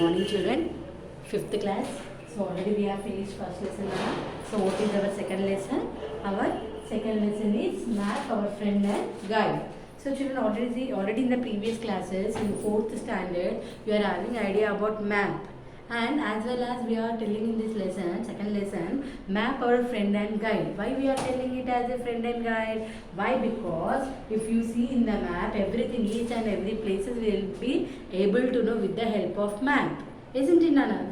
morning children, 5th class. So already we have finished first lesson now. So what is our second lesson? Our second lesson is map, our friend and guide. So children, already in the previous classes in 4th standard you are having idea about map, and as well as we are telling in this lesson, second lesson, map our friend and guide. Why we are telling it as a friend and guide? Why? Because if you see in the map, everything, each and every places will be able to know with the help of map. Isn't it, Nana?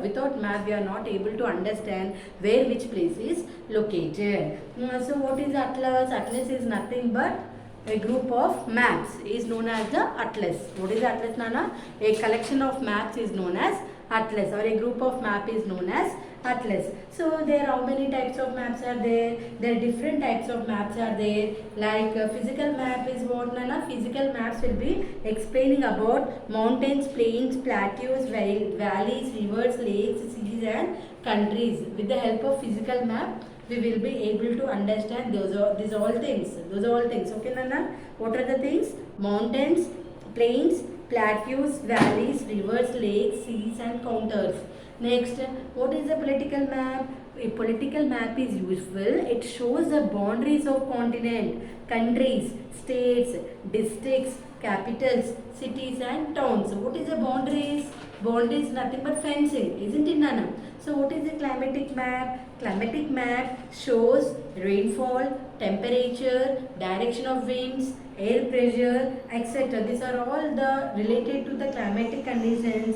Without map, we are not able to understand where which place is located. So what is atlas? Atlas is nothing but a group of maps is known as the atlas. What is atlas, Nana? A collection of maps is known as atlas, or a group of map is known as atlas. So there how many types of maps are there? There are different types of maps are there. Like physical map is what, Nana? Physical maps will be explaining about mountains, plains, plateaus, valleys, rivers, lakes, cities and countries. With the help of physical map, we will be able to understand these all things. Those are all things. Okay, Nana? What are the things? Mountains, plains, plateaus, valleys, rivers, lakes, seas and counters. Next, what is a political map? A political map is useful. It shows the boundaries of continent, countries, states, districts, capitals, cities and towns. What is the boundaries? Boundaries nothing but fencing, isn't it, Nana? So what is the climatic map? Climatic map shows rainfall, temperature, direction of winds, air pressure, etc. These are all the related to the climatic conditions.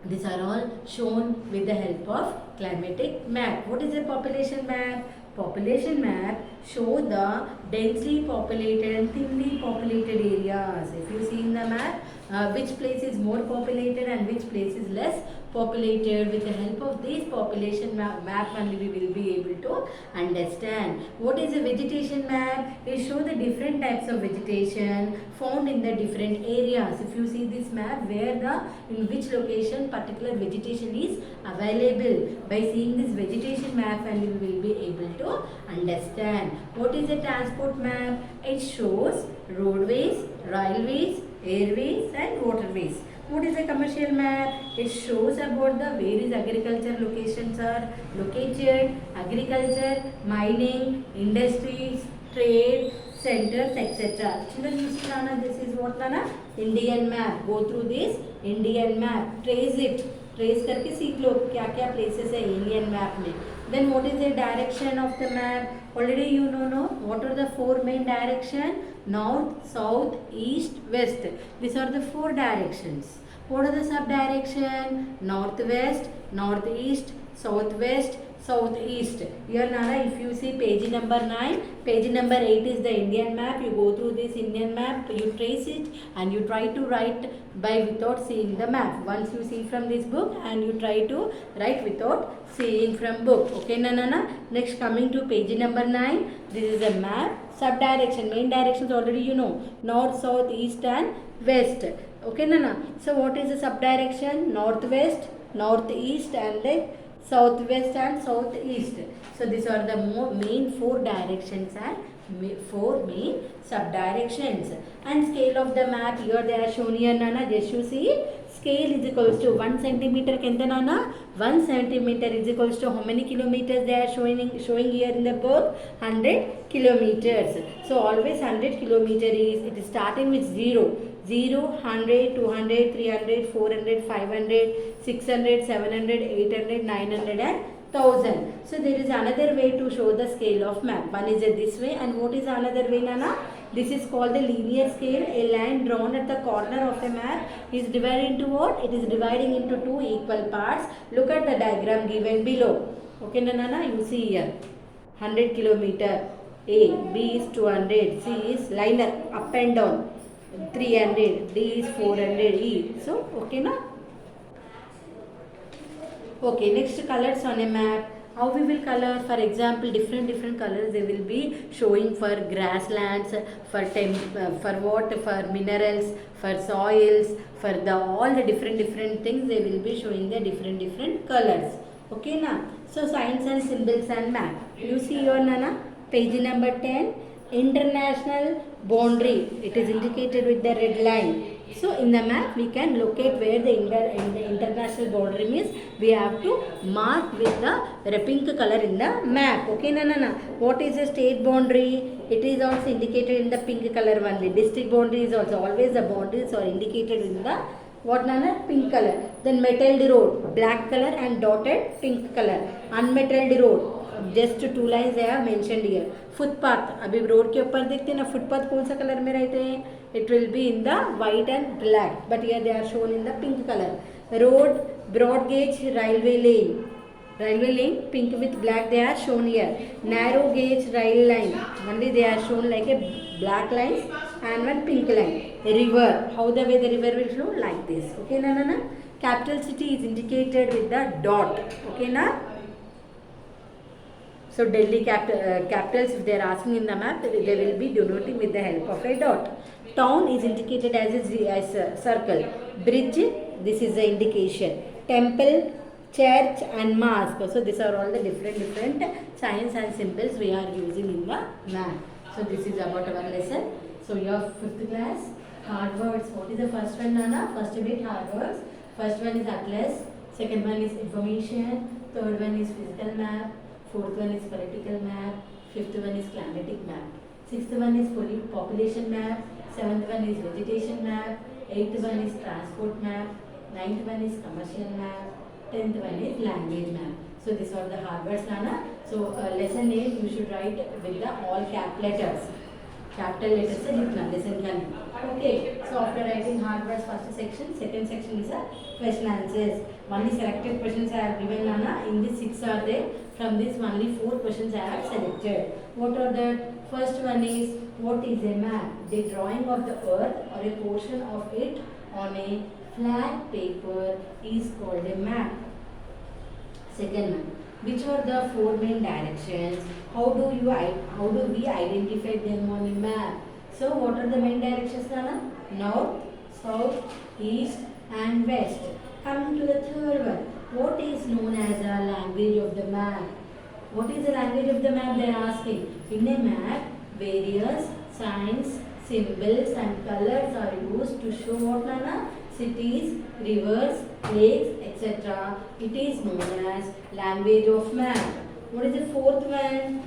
These are all shown with the help of climatic map. What is a population map? Population map show the densely populated and thinly populated areas. If you see in the map, which place is more populated and which place is less populated, with the help of this population map only we will be able to understand. What is a vegetation map? It shows the different types of vegetation found in the different areas. If you see this map, where in which location particular vegetation is available, by seeing this vegetation map and we will be able to understand. What is a transport map? It shows roadways, railways, airways and waterways. What is a commercial map? It shows about the various agriculture locations are located, agriculture, mining, industries, trade, centers, etc. Children, you see, Nana, this is what, Nana? Indian map. Go through this Indian map. Trace it. Trace करके सीख लो क्या क्या places है Indian map में. Then what is the direction of the map? Already you know what are the four main direction? North, south, east, west. These are the four directions. What are the sub direction? Northwest, northeast, southwest, southeast. Here, Nana, if you see page number 9, page number 8 is the Indian map. You go through this Indian map, you trace it and you try to write without seeing the map. Once you see from this book and you try to write without seeing from book. Okay, Nana? Next, coming to page number 9, this is a map. Sub direction, main directions already you know. North, south, east and west. Okay, Nana? So what is the sub direction? Northwest, northeast and the southwest and southeast. So these are the main four directions and four main sub directions. And scale of the map, here they are shown here, Nana. Just you see, scale is equals to 1 centimeter. Kenta, Nana? 1 centimeter is equals to how many kilometers they are showing here in the book? 100 kilometers. So always 100 kilometer it is starting with 0. 0, 100, 200, 300, 400, 500, 600, 700, 800, 900 and 1000. So there is another way to show the scale of map. One is this way, and what is another way, Nana? This is called the linear scale. A line drawn at the corner of a map is divided into what? It is dividing into two equal parts. Look at the diagram given below. Okay, Nana, you see here. 100 kilometer. A, B is 200, C is liner up and down. 300, D is 400, E. So, okay, na? Okay, next colors on a map. How we will color? For example, different colors they will be showing for grasslands, for what? For minerals, for soils, for all the different things they will be showing the different colors. Okay, na? So, signs and symbols and map. You see here, Nana? Page number 10. International boundary. It is indicated with the red line. So in the map we can locate where the international boundary means we have to mark with the pink color in the map. Okay, na. What is the state boundary? It is also indicated in the pink color only. District boundary is also always the boundaries are indicated in the what nana pink color. Then metalled road black color and dotted pink color. Unmetalled road just 2 lines है mentioned here. Footpath अभी road के ऊपर देखते हैं ना, footpath कौन सा colour में रहते हैं? It will be in the white and black, but here they are shown in the pink colour. Road broad gauge railway lane pink with black they are shown here. Narrow gauge rail line only they are shown like a black lines and one pink line. River, how the way the river will flow like this. Okay na. Capital city is indicated with the dot. Okay na. So Delhi capitals, if they are asking in the map, they will be denoting with the help of a dot. Town is indicated as a circle. Bridge, this is the indication. Temple, church and mosque. So these are all the different signs and symbols we are using in the map. So this is about our lesson. So your 5th class, hard words. What is the first one, Nana? First bit, hard words. First one is atlas. Second one is information. Third one is physical map. Fourth one is political map. Fifth one is climatic map. Sixth one is population map. Seventh one is vegetation map. Eighth one is transport map. Ninth one is commercial map. 10th one is language map. So these are the hard words, Nana. So lesson 8 you should write with the all cap letters. Capital letters से लिखना lesson का नहीं. Okay. So after writing hard words first section, second section is a question answers. Only selected questions I have given, Nana. In this 6 are there. From this only 4 questions I have selected. What are the first one is what is a map? The drawing of the earth or a portion of it on a flat paper is called a map. Second one, which are the 4 main directions? How do we identify them on a map? So what are the main directions, Nana? North, south, east and west. Coming to the third one, what is known as a language of the map? What is the language of the map, they are asking. In a map, various signs, symbols and colors are used to show what, Nana? Cities, rivers, lakes, etc. It is known as language of map. What is the fourth one?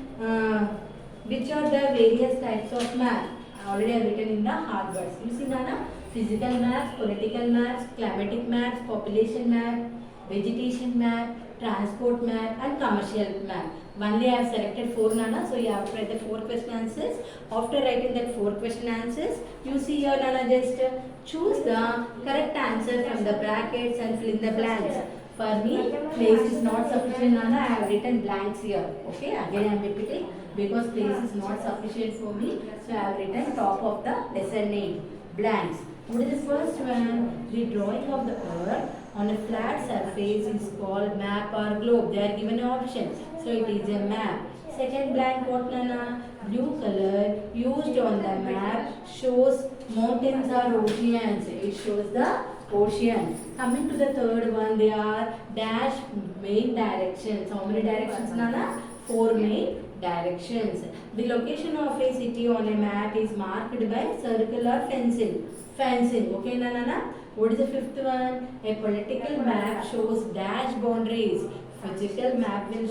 Which are the various types of map? Already I have written in the hard words. You see, Nana? Physical maps, political maps, climatic maps, population map, vegetation map, transport map and commercial map. Only I have selected 4, Nana. So you have to write the 4 question answers. After writing that 4 question answers, you see here, Nana, just choose the correct answer from the brackets and fill in the blanks. For me, place is not sufficient, Nana. I have written blanks here. Okay, again I am repeating because place is not sufficient for me. So I have written top of the lesson name, blanks. What is the first one? The drawing of the earth on a flat surface is called map or globe. They are given an option. So it is a map. Second blank, what, Nana? Blue color used on the map shows mountains or oceans. It shows the ocean. Coming to the third one, they are dash main directions. How many directions, Nana? 4 main directions. The location of a city on a map is marked by circle or fencing. Okay, Nana? What is the fifth one? A political map shows dash boundaries. Political map will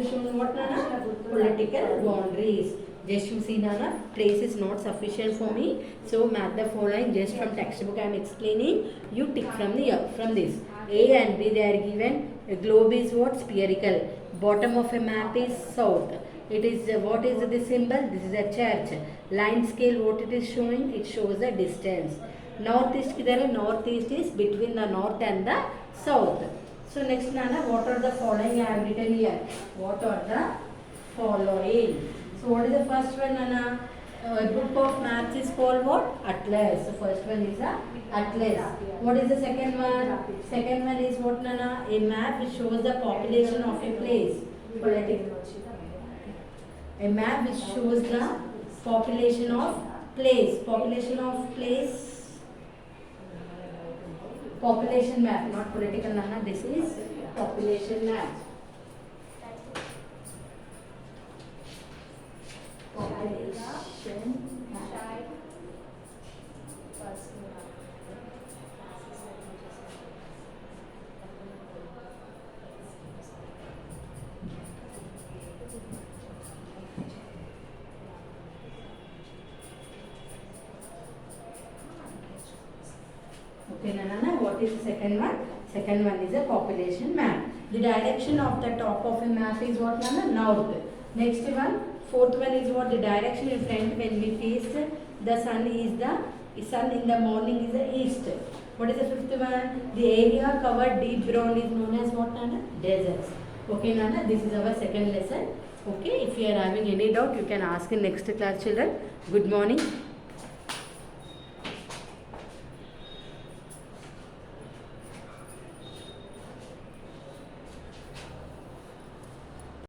show what, Nana? Political boundaries. Just you see, Nana, place is not sufficient for me. So mark the following just from textbook I am explaining. You tick from this. A and B they are given. A globe is what? Spherical. Bottom of a map is south. It is what is the symbol? This is a church. Line scale, what it is showing? It shows the distance. Northeast kidhar hai? Northeast is between the north and the south. So next, Nana, what are the following I have written here? What are the following? So what is the first one, Nana? A book of maps is called what? Atlas. So first one is a atlas. What is the second one? Second one is what, Nana? A map which shows the population of a place. A map which shows the population of place. Population map, not political, Nana. This is population map. Population map. is the second one? Second one is a population map. The direction of the top of a map is what, Nana? North. Next one, fourth one is what? The direction in front when we face the sun is the sun in the morning is the east. What is the fifth one? The area covered deep brown is known as what, Nana? Deserts. Okay, Nana, this is our second lesson. Okay, if you are having any doubt, you can ask in next class, children. Good morning.